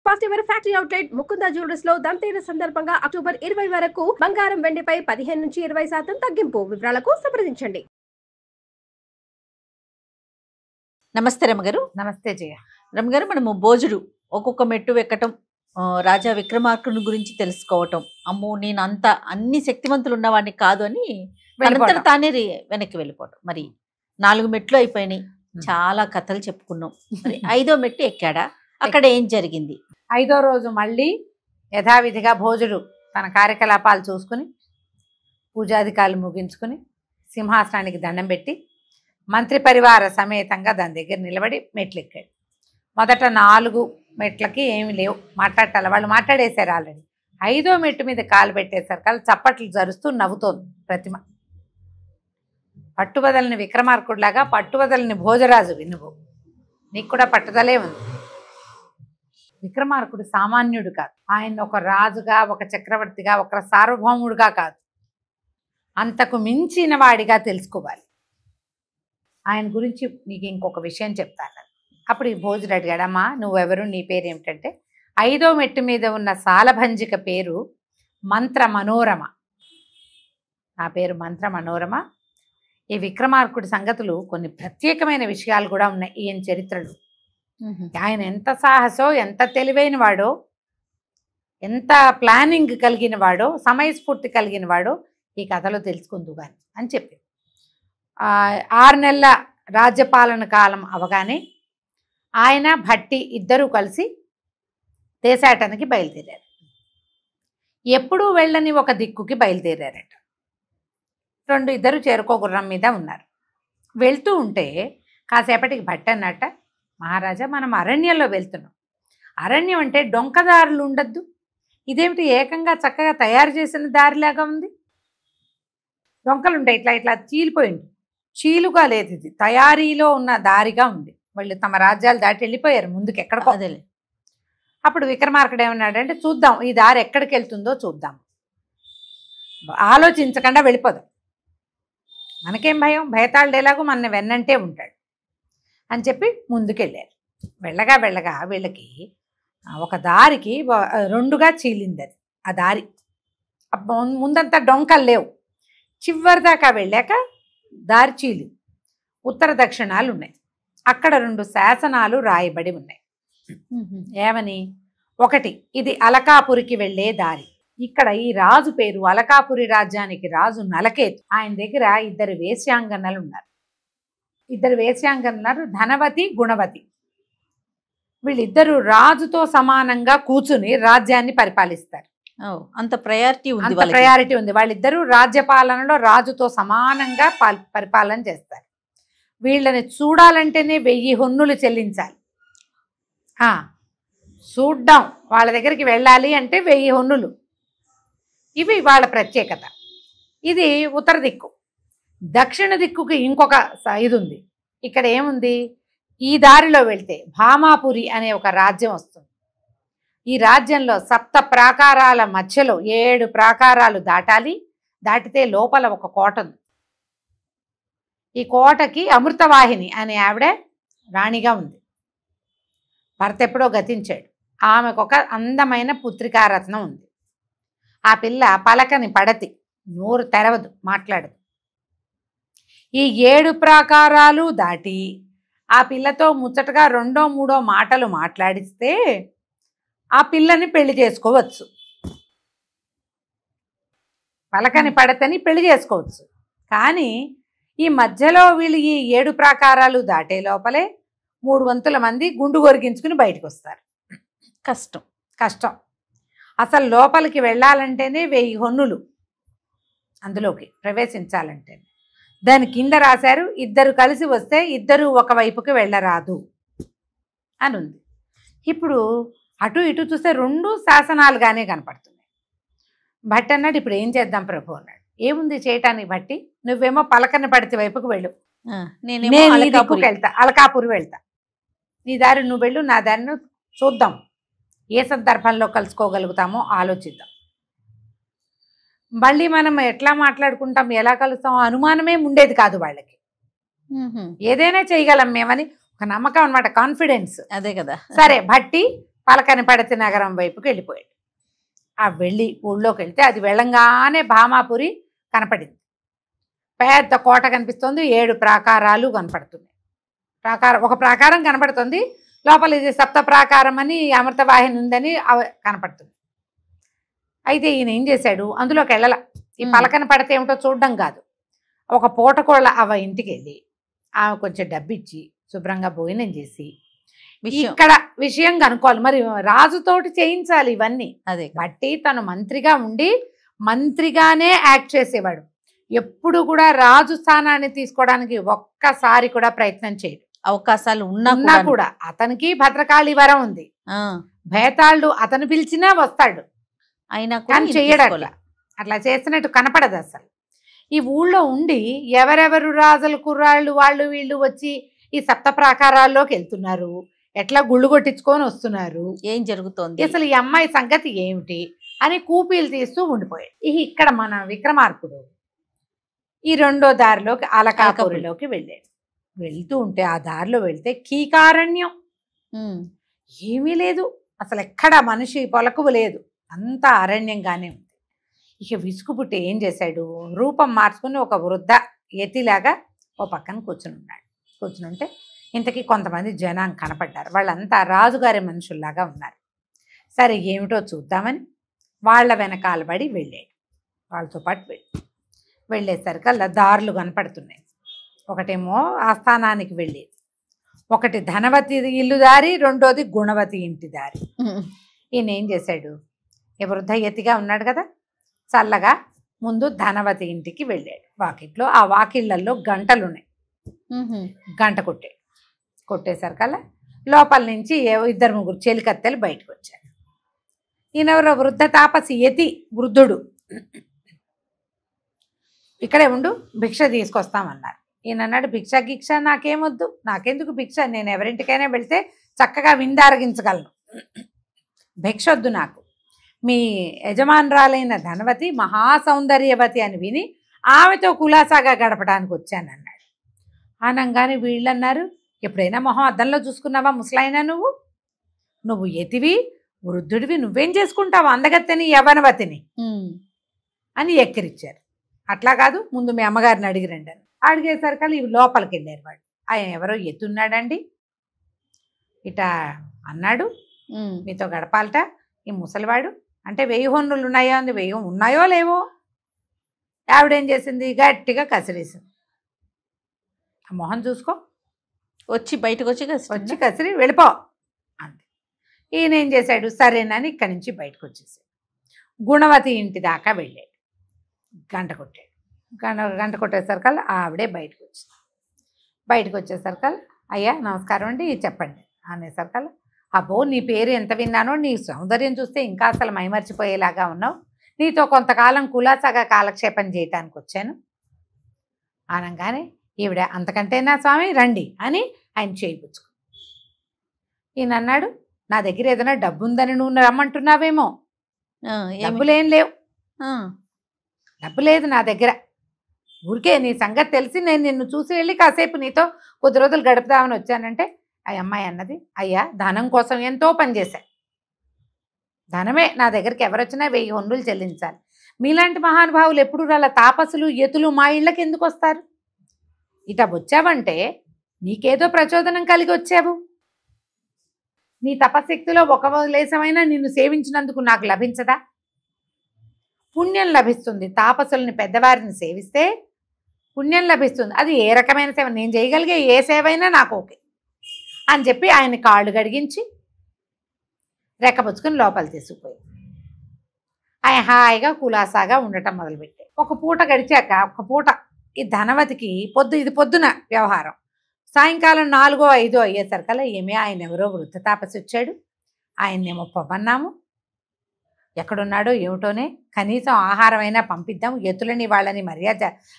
First ever factory outlet Mukunda jewellers లో దంతేరు సందర్భంగా October 20 వరకు బంగారం వెండిపై 15 నుంచి 20% తగ్గింపు. వివరాలకు సంప్రదించండి. నమస్తే రమగారు. నమస్తే జయ. రమగారు, మనము భోజుడు ఒక్కొక్క మెట్టు ఎక్కటం, రాజా విక్రమార్కుని గురించి తెలుసుకోవటం, అమ్మో నేను అంత అన్ని శక్తివంతులు ఉన్నవాడిని కాదు అని తనంతట తానే వెనక్కి వెళ్ళిపోవటం. మరి 4 మెట్లు అయిపోయినాయి, చాలా కథలు చెప్పుకున్నాం. మరి 5వ మెట్టు ఎక్కాడా? అక్కడ ఏం జరిగింది? 5వ రోజు మళ్ళీ యథావిధిగా భోజుడు తన కార్యకలాపాలు చూసుకుని పూజాధికారులు ముగించుకుని సింహాసనానికి దండం పెట్టి మంత్రి పరివార సమేతంగా దాని దగ్గర నిలబడి మెట్లు ఎక్కాడు. మొదట 4 మెట్లకి ఏమి లేవు, మాట్లాడాలి, వాళ్ళు మాట్లాడేశారు ఆల్రెడీ. 5వ మెట్టు మీద కాలు పెట్టేశారు. కాలు చప్పట్లు జరుస్తూ నవ్వుతోంది ప్రతిమ. పట్టుబదలని విక్రమార్కుడిలాగా పట్టుబదలని భోజరాజు వినువు, నీకు కూడా పట్టుదలే ఉంది. విక్రమార్కుడు సామాన్యుడు కాదు. ఆయన ఒక రాజుగా, ఒక చక్రవర్తిగా, ఒక సార్వభౌముడుగా కాదు, అంతకు మించిన వాడిగా తెలుసుకోవాలి. ఆయన గురించి నీకు ఇంకొక విషయం చెప్తాను. అప్పుడు ఈ భోజుడు అడిగాడమ్మా, నువ్వెవరు, నీ పేరు ఏమిటంటే 5వ మెట్టు మీద ఉన్న సాలభంజిక పేరు మంత్ర మనోరమ. నా పేరు మంత్ర మనోరమ. ఈ విక్రమార్కుడి సంగతులు కొన్ని ప్రత్యేకమైన విషయాలు కూడా ఉన్నాయి ఈయన చరిత్రలో. ఆయన ఎంత సాహసో, ఎంత తెలివైన వాడో, ఎంత ప్లానింగ్ కలిగిన వాడో, సమయస్ఫూర్తి కలిగిన వాడో ఈ కథలో తెలుసుకుందు కానీ అని చెప్పి 6 నెలల రాజ్యపాలన కాలం అవగానే ఆయన భట్టి ఇద్దరూ కలిసి దేశాటనకి బయలుదేరారు. ఎప్పుడూ వెళ్ళని ఒక దిక్కుకి బయలుదేరారట. ఇద్దరు చేరుకో గుర్రం మీద ఉన్నారు. వెళ్తూ ఉంటే కాసేపటికి భట్టి అన్నట్ట, మహారాజా మనం అరణ్యంలో వెళ్తున్నాం. అరణ్యం అంటే డొంకదారులు ఉండద్దు, ఇదేమిటి ఏకంగా చక్కగా తయారు చేసిన దారిలాగా ఉంది. డొంకలు ఉంటాయి, ఇట్లా ఇట్లా చీలిపోయింది, చీలుగా లేదు, ఇది తయారీలో ఉన్న దారిగా ఉంది. వాళ్ళు తమ రాజ్యాలు దాటి వెళ్ళిపోయారు ముందుకు ఎక్కడికో. అదేలే. అప్పుడు విక్రమార్కుడు ఏమన్నాడంటే, చూద్దాం ఈ దారి ఎక్కడికి వెళ్తుందో చూద్దాం, ఆలోచించకుండా వెళ్ళిపోదాం, మనకేం భయం, భయతాళుడు ఎలాగో మన వెన్నంటే ఉంటాడు అని చెప్పి ముందుకెళ్ళారు. వెళ్ళగా వెళ్ళగా వీళ్ళకి ఒక దారికి 2గా చీలింది. అది ఆ దారి ముందంతా డొంకలు లేవు, చివరి దాకా వెళ్ళాక దారి చీలి ఉత్తర దక్షిణాలు ఉన్నాయి. అక్కడ 2 శాసనాలు రాయబడి ఉన్నాయి. ఏమని? ఒకటి, ఇది అలకాపురికి వెళ్ళే దారి. ఇక్కడ ఈ రాజు పేరు, అలకాపురి రాజ్యానికి రాజు నలకేతు. ఆయన దగ్గర 2 వేశ్యాంగనలు ఉన్నారు. 2 వేశ్యాంగనలు, ధనవతి, గుణవతి. వీళ్ళిద్దరూ రాజుతో సమానంగా కూర్చుని రాజ్యాన్ని పరిపాలిస్తారు. అంత ప్రయారిటీ ఉంది, ప్రయారిటీ ఉంది. వాళ్ళిద్దరూ రాజ్యపాలనలో రాజుతో సమానంగా పరిపాలన చేస్తారు. వీళ్ళని చూడాలంటేనే 1000 హొన్నులు చెల్లించాలి. చూడ్డం, వాళ్ళ దగ్గరికి వెళ్ళాలి అంటే 1000 హొన్నులు. ఇవి వాళ్ళ ప్రత్యేకత. ఇది ఉత్తర దిక్కు. దక్షిణ దిక్కుకి ఇంకొక ఇది ఉంది. ఇక్కడ ఏముంది? ఈ దారిలో వెళ్తే భామాపురి అనే ఒక రాజ్యం వస్తుంది. ఈ రాజ్యంలో 7 ప్రాకారాల మధ్యలో 7 ప్రాకారాలు దాటాలి. దాటితే లోపల ఒక కోట ఉంది. ఈ కోటకి అమృతవాహిని అనే ఆవిడ రాణిగా ఉంది. భర్త ఎప్పుడో గతించాడు. ఆమెకు ఒక అందమైన పుత్రికారత్నం ఉంది. ఆ పిల్ల పలకని పడతి, నోరు తెరవదు, మాట్లాడదు. ఈ 7 ప్రాకారాలు దాటి ఆ పిల్లతో ముచ్చటగా 2ో 3ఓ మాటలు మాట్లాడిస్తే ఆ పిల్లని పెళ్లి చేసుకోవచ్చు. పలకని పడతని పెళ్లి చేసుకోవచ్చు. కానీ ఈ మధ్యలో వీళ్ళు ఈ 7 ప్రాకారాలు దాటే లోపలే 300 మంది గుండు గొరిగించుకుని బయటకు వస్తారు. కష్టం. అసలు లోపలికి వెళ్ళాలంటేనే 1000 హొన్నులు, అందులోకి ప్రవేశించాలంటే. దాని కింద రాశారు, 2 కలిసి వస్తే 2 ఒకవైపుకి వెళ్ళరాదు అని ఉంది. ఇప్పుడు అటు ఇటు చూస్తే 2 శాసనాలుగానే కనపడుతున్నాయి. భట్టి అన్నాడు, ఇప్పుడు ఏం చేద్దాం ప్రభు అన్నాడు. ఏముంది చేయటానికి భట్టి, నువ్వేమో పలకని పడితే వైపుకు వెళ్ళు, నేను వెళ్తా, అలకాపురి వెళ్తా, నీ దారి నువ్వు వెళ్ళు, నా దారిని చూద్దాం, ఏ సందర్భంలో కలుసుకోగలుగుతామో ఆలోచిద్దాం. మళ్ళీ మనం ఎట్లా మాట్లాడుకుంటాం, ఎలా కలుస్తాం అనుమానమే ఉండేది కాదు వాళ్ళకి. ఏదైనా చేయగలం మేమని ఒక నమ్మకం అన్నమాట, కాన్ఫిడెన్స్. అదే కదా. సరే భట్టి పలకనిపడతి నగరం వైపుకి వెళ్ళిపోయాడు. ఆ వెళ్ళి ఊళ్ళోకి వెళ్తే అది వెళ్ళంగానే భామాపురి కనపడింది. పెద్ద కోట కనిపిస్తుంది, 7 ప్రాకారాలు కనపడుతున్నాయి. ఒక ప్రాకారం కనపడుతుంది, లోపల ఇది సప్త ప్రాకారం అని అమృతవాహిని ఉందని కనపడుతుంది. అయితే ఈయన ఏం చేశాడు, అందులోకి వెళ్ళాల. ఈ పలకన పడితే ఏమిటో చూడడం కాదు, ఒక పూటకోళ్ళ ఇంటికి వెళ్ళి ఆమె కొంచెం డబ్బిచ్చి శుభ్రంగా భోజనం చేసి ఇక్కడ విషయం కనుక్కోవాలి. మరి రాజుతోటి చేయించాలి ఇవన్నీ. అదే బట్టి తను మంత్రిగా ఉండి మంత్రిగానే యాక్ట్ చేసేవాడు. ఎప్పుడు కూడా రాజు స్థానాన్ని తీసుకోవడానికి ఒక్కసారి కూడా ప్రయత్నం చేయడు. అవకాశాలు ఉన్నా కూడా అతనికి భద్రకాళి వరం ఉంది. భేతాళుడు అతను పిలిచినా వస్తాడు, అయినా కానీ చెయ్యడు. అట్లా చేసినట్టు కనపడదు అసలు. ఈ ఊళ్ళో ఉండి ఎవరెవరు రాజులు కుర్రాళ్ళు వాళ్ళు వీళ్ళు వచ్చి ఈ సప్త ప్రాకారాల్లోకి వెళ్తున్నారు, ఎట్లా గుళ్ళు కొట్టించుకొని వస్తున్నారు, ఏం జరుగుతోంది, అసలు ఈ అమ్మాయి సంగతి ఏమిటి అని కూపీలు తీస్తూ ఉండిపోయాడు. ఇక్కడ మన విక్రమార్కుడు ఈ 2వ దారిలోకి అలకాపురిలోకి వెళ్ళాడు. వెళ్తూ ఉంటే ఆ దారిలో వెళ్తే కీకారణ్యం, ఏమీ లేదు అసలు, ఎక్కడ మనిషి పొలకువ లేదు, అంతా అరణ్యంగానే ఉంది. ఇక విసుగు పుట్టి ఏం చేశాడు, రూపం మార్చుకుని ఒక వృద్ధ యతిలాగా ఓ పక్కన కూర్చుని ఉంటే ఇంతకీ కొంతమంది జనం కనపడ్డారు. వాళ్ళంతా రాజుగారి మనుషుల్లాగా ఉన్నారు. సరే ఏమిటో చూద్దామని వాళ్ళ వెనకాల పడి వెళ్ళాడు. వాళ్ళతో పాటు వెళ్ళేసరికి అలా దారులు కనపడుతున్నాయి. ఒకటేమో ఆస్థానానికి వెళ్ళేది, ఒకటి ధనవతి ఇల్లు దారి, 2వది గుణవతి ఇంటి దారి. ఈయన ఏం చేశాడు, ఈ వృద్ధ యతిగా ఉన్నాడు కదా, చల్లగా ముందు ధనవతి ఇంటికి వెళ్ళాడు. వాకిట్లో ఆ వాకిళ్లలో గంటలున్నాయి. గంట కొట్టేసరికల్లా లోపల నుంచి 2-3 చెలికత్తెలు బయటకు వచ్చారు. ఈయనెవరో వృద్ధ తాపసి యతి, వృద్ధుడు. ఇక్కడే ఉండు, భిక్ష తీసుకొస్తామన్నారు. ఈయన అన్నాడు, భిక్ష నాకేమొద్దు, నాకెందుకు భిక్ష, నేను ఎవరింటికైనా వెళ్తే చక్కగా విందారగించగలను, భిక్ష వద్దు నాకు. మీ యజమానురాలైన ధనవతి మహాసౌందర్యవతి అని విని ఆమెతో కులాసాగా గడపడానికి వచ్చానన్నాడు. అనగానే వీళ్ళన్నారు, ఎప్పుడైనా మొహం అద్దంలో చూసుకున్నావా ముసలాయినా, నువ్వు యతివి, వృద్ధుడివి, నువ్వేం చేసుకుంటావు అందగత్తెని యవనవతిని అని ఎక్కిరిచ్చారు. అట్లా కాదు, ముందు మీ అమ్మగారిని అడిగిరండి అని. అడిగేసరికి ఇవి లోపలికి వెళ్ళారు. వాడు ఆయన ఎవరో ఎత్తున్నాడండి, ఇట అన్నాడు, మీతో గడపాలట ఈ ముసలివాడు. అంటే 1000 హొన్నులు ఉన్నాయో అంది. 1000 ఉన్నాయో లేవో. ఆవిడేం చేసింది, గట్టిగా కసిరేసింది. ఆ మొహం చూసుకో, బయటకు వచ్చి కసిరి వెళ్ళిపో అంది. ఈయన ఏం చేశాడు, సరేనని ఇక్కడి నుంచి బయటకు వచ్చేసాడు. గుణవతి ఇంటి దాకా వెళ్ళాడు. గంట కొట్టేసరికల్లా ఆవిడే బయటకు వచ్చేసరికల్లా, అయ్యా నమస్కారం అండి చెప్పండి అనేసరికల్లా, అబ్బో నీ పేరు ఎంత విన్నానో, నీ సౌందర్యం చూస్తే ఇంకా అసలు మైమర్చిపోయేలాగా ఉన్నావు, నీతో కొంతకాలం కులాసాగా కాలక్షేపం చేయటానికి వచ్చాను అనగానే ఈవిడ, అంతకంటేనా స్వామి రండి అని ఆయన చేయిపుచ్చుకో. ఈయన అన్నాడు, నా దగ్గర ఏదైనా డబ్బు ఉందని నువ్వు రమ్మంటున్నావేమో, డబ్బులేం లేవు, డబ్బు లేదు నా దగ్గర, ఊరికే నీ సంగతి తెలిసి నేను నిన్ను చూసి వెళ్ళి కాసేపు నీతో కొద్ది రోజులు గడుపుదామని వచ్చానంటే ఆ అమ్మాయి అన్నది, అయ్యా ధనం కోసం ఎంతో పనిచేశా, ధనమే నా దగ్గరికి ఎవరొచ్చినా 1000 హొన్నులు చెల్లించాలి. మీలాంటి మహానుభావులు ఎప్పుడు అలా తాపసులు యతులు మా ఇళ్ళకి ఎందుకు వస్తారు? ఇట వచ్చావంటే నీకేదో ప్రచోదనం కలిగి వచ్చావు, నీ తపశక్తిలో ఒక లేసమైనా నిన్ను సేవించినందుకు నాకు లభించదా? పుణ్యం లభిస్తుంది, తాపసుల్ని పెద్దవారిని సేవిస్తే పుణ్యం లభిస్తుంది. అది ఏ రకమైన సేవ, నేను చేయగలిగే ఏ సేవ అయినా నాకు ఓకే అని చెప్పి ఆయన కాళ్ళు గడిగించి రెక్కపుచ్చుకుని లోపల తీసుకుపోయి ఆయన హాయిగా కులాసాగా ఉండటం మొదలుపెట్టాడు. ఒక పూట గడిచాక, ఒక పూట ఈ ధనవతికి ఇది పొద్దున వ్యవహారం, సాయంకాలం 4, 5 అయ్యేసరికల్లా ఆయన ఎవరో వృద్ధ తాపసి వచ్చాడు. ఆయన్నేమో పొమ్మన్నాము, ఎక్కడున్నాడో ఏమిటోనే, కనీసం ఆహారమైనా పంపిద్దాం, ఎతులని వాళ్ళని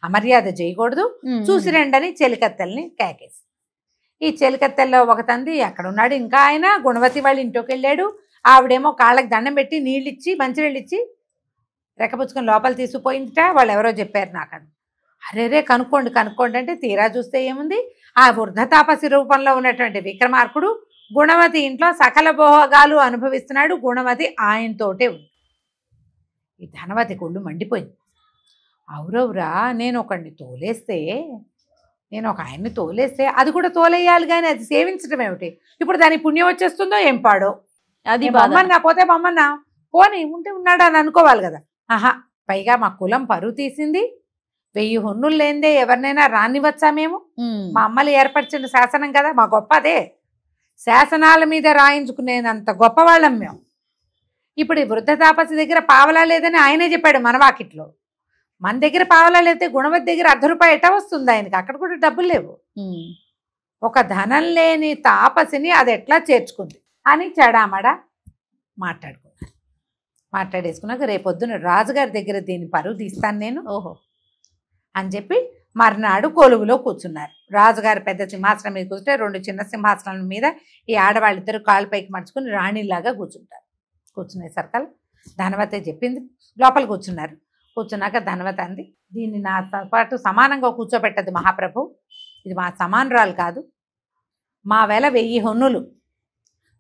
అమర్యాద చేయకూడదు, చూసి రండని చెలికత్తెల్ని కేకేసి. ఈ చెలికత్తెల్లో ఒక తండ్రి ఎక్కడున్నాడు, ఇంకా ఆయన గుణవతి వాళ్ళ ఇంట్లోకి వెళ్ళాడు. ఆవిడేమో కాళ్ళకి దండం పెట్టి నీళ్ళిచ్చి మంచినీళ్ళు ఇచ్చి రెక్కపుచ్చుకొని లోపల తీసుకుపోయిందిట. వాళ్ళు ఎవరో చెప్పారు నాకని. అరేరే కనుక్కోండి అంటే తీరా చూస్తే ఏముంది, ఆ వృద్ధ తాపసి రూపంలో ఉన్నటువంటి విక్రమార్కుడు గుణవతి ఇంట్లో సకల భోగాలు అనుభవిస్తున్నాడు. గుణవతి ఆయనతోటే ఉంది. ఈ ధనవతి కొళ్ళు మండిపోయింది. అవురవురా, నేను ఒక ఆయన్ని తోలేస్తే అది కూడా తోలేయాలి, కానీ అది సేవించడం ఏమిటి? ఇప్పుడు దానికి పుణ్యం వచ్చేస్తుందో ఏం పాడో. అది బొమ్మన్నా పోతే బొమ్మన్నా పోనీ, ఉంటే ఉన్నాడు అని అనుకోవాలి కదా. ఆహా, పైగా మా కులం పరువు తీసింది. 1000 హొన్నులు లేనిదే ఎవరినైనా రానివచ్చా మేము? మా అమ్మలు ఏర్పరిచిన శాసనం కదా, మా గొప్ప అదే. శాసనాల మీద రాయించుకునేంత గొప్పవాళ్ళం మేము. ఇప్పుడు ఈ వృద్ధ తాపసి దగ్గర పావలా లేదని ఆయనే చెప్పాడు మన వాకిట్లో. మన దగ్గర పావలా లేతే గుణవతి దగ్గర ₹1 ఎట వస్తుంది ఆయనకి? అక్కడ కూడా డబ్బులు లేవు. ఒక ధనం లేని తాపసిని అది ఎట్లా చేర్చుకుంది అని చెడామడ మాట్లాడేసుకున్నాక రేపొద్దున రాజుగారి దగ్గర దీని పరువు తీస్తాను నేను అని చెప్పి మర్నాడు కొలువులో కూర్చున్నారు. రాజుగారు పెద్ద సింహాసనం మీద కూర్చుంటే 2 చిన్న సింహాసనాల మీద ఈ ఆడవాళ్ళిద్దరు కాళ్ళు పైకి మడుచుకుని రాణిలాగా కూర్చుంటారు. కూర్చునేసరికల్ ధనవతి చెప్పింది. లోపల కూర్చున్నారు. కూర్చున్నాక ధనవతి అంది, దీన్ని నా పాటు సమానంగా కూర్చోబెట్టదు మహాప్రభు. ఇది మా సమానరాలు కాదు. మా వెల 1000 హొన్నులు.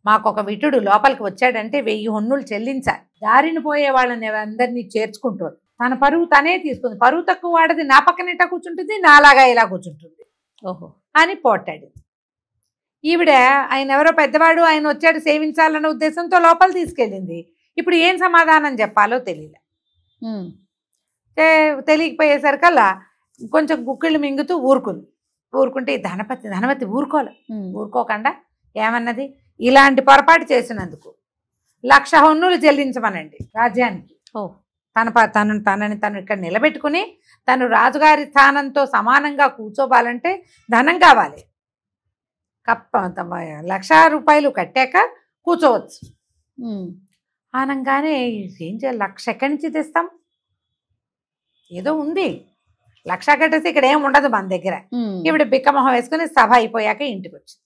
మాకొక విటుడు లోపలికి వచ్చాడంటే 1000 హొన్నులు చెల్లించాలి. దారిని పోయే వాళ్ళని అందరినీ చేర్చుకుంటుంది. తన పరువు తనే తీసుకుంది. పరువు తక్కువ వాడది నా పక్కన ఇట్లా కూర్చుంటుంది, నాలాగా ఇలా కూర్చుంటుంది అని పోట్టాడు. ఈవిడ ఆయన ఎవరో పెద్దవాడు, ఆయన వచ్చాడు సేవించాలన్న ఉద్దేశంతో లోపల తీసుకెళ్ళింది. ఇప్పుడు ఏం సమాధానం చెప్పాలో తెలియకపోయేసరికల్లా కొంచెం గుక్కిళ్ళు మింగుతూ ఊరుకుంటే ధనవతి ఊరుకోకుండా ఏమన్నది, ఇలాంటి పొరపాటు చేసినందుకు 1,00,000 హొన్నులు చెల్లించమనండి రాజ్యానికి. తనని తను ఇక్కడ నిలబెట్టుకుని తను రాజుగారి స్థానంతో సమానంగా కూర్చోవాలంటే ధనం కావాలి. 1,00,000 రూపాయలు కట్టాక కూర్చోవచ్చు అనగానే ఏం చేయాలి? 1,00,000 ఎక్కడి నుంచి తెస్తాం? ఏదో ఉంది, 1,00,000 కట్టేసి ఇక్కడ ఏం ఉండదు మన దగ్గర. ఇప్పుడు బిక్కమొహం వేసుకుని సభ అయిపోయాక ఇంటికి వచ్చింది.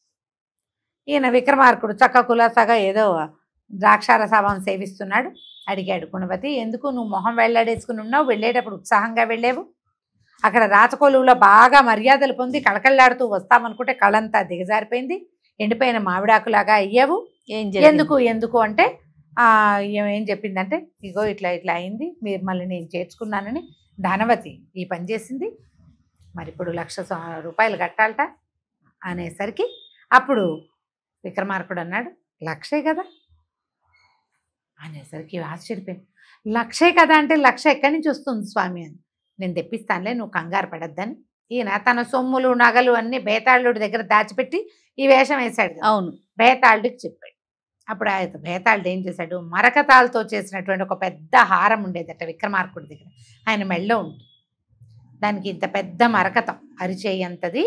ఈయన విక్రమార్కుడు చక్క కులాసాగా ఏదో ద్రాక్షారసభం సేవిస్తున్నాడు. అడిగాడు గుణవతి, ఎందుకు నువ్వు మొహం వెళ్ళాడేసుకుని ఉన్నావు? వెళ్ళేటప్పుడు ఉత్సాహంగా వెళ్ళావు. అక్కడ రాచకొలువులో బాగా మర్యాదలు పొంది కళకళ్ళాడుతూ వస్తామనుకుంటే కళ్ళంతా దిగజారిపోయింది, ఎండిపోయిన మామిడాకులాగా అయ్యావు. ఎందుకు అంటే ఏం చెప్పిందంటే, ఇగో ఇట్లా అయింది, మీరు మళ్ళీ నేను చేర్చుకున్నానని ధనవతి ఈ పని చేసింది. మరి ఇప్పుడు 1,00,000 రూపాయలు కట్టాలట అనేసరికి అప్పుడు విక్రమార్కుడు అన్నాడు, 1,00,000 కదా అనేసరికి ఆశ్చర్యపోయింది. 1,00,000 కదా అంటే 1,00,000 ఎక్కడి నుంచి వస్తుంది స్వామి అని. నేను తెప్పిస్తానులే, నువ్వు కంగారు పడద్దని ఈయన తన సొమ్ములు నగలు అన్నీ బేతాళుడి దగ్గర దాచిపెట్టి ఈ వేషం వేశాడు. అవును, బేతాళుడికి చెప్పాడు. అప్పుడు ఆయన బేతాళుడు ఏం చేశాడు, మరకతాలతో చేసినటువంటి ఒక పెద్ద హారం ఉండేదట విక్రమార్కుడి దగ్గర. ఆయన మెళ్ళో ఉంటుంది. దానికి ఇంత పెద్ద మరకతం అరిచేయంతది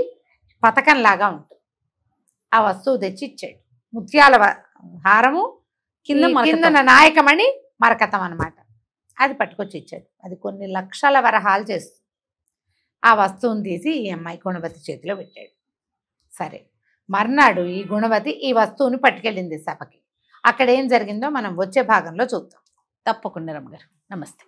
పతకంలాగా ఉంటుంది. ఆ వస్తువు తెచ్చి ఇచ్చాడు. ముత్యాల హారము, కింద నాయకమణి మరకతం అన్నమాట. అది పట్టుకొచ్చి ఇచ్చాడు. అది కొన్ని లక్షల వరహాలు చేస్తుంది. ఆ వస్తువుని తీసి ఈ అమ్మాయి గుణవతి చేతిలో పెట్టాడు. సరే, మర్నాడు ఈ గుణవతి ఈ వస్తువుని పట్టుకెళ్ళింది సభకి. అక్కడ ఏం జరిగిందో మనం వచ్చే భాగంలో చూద్దాం. తప్పకుండా రమ్మగారు. నమస్తే.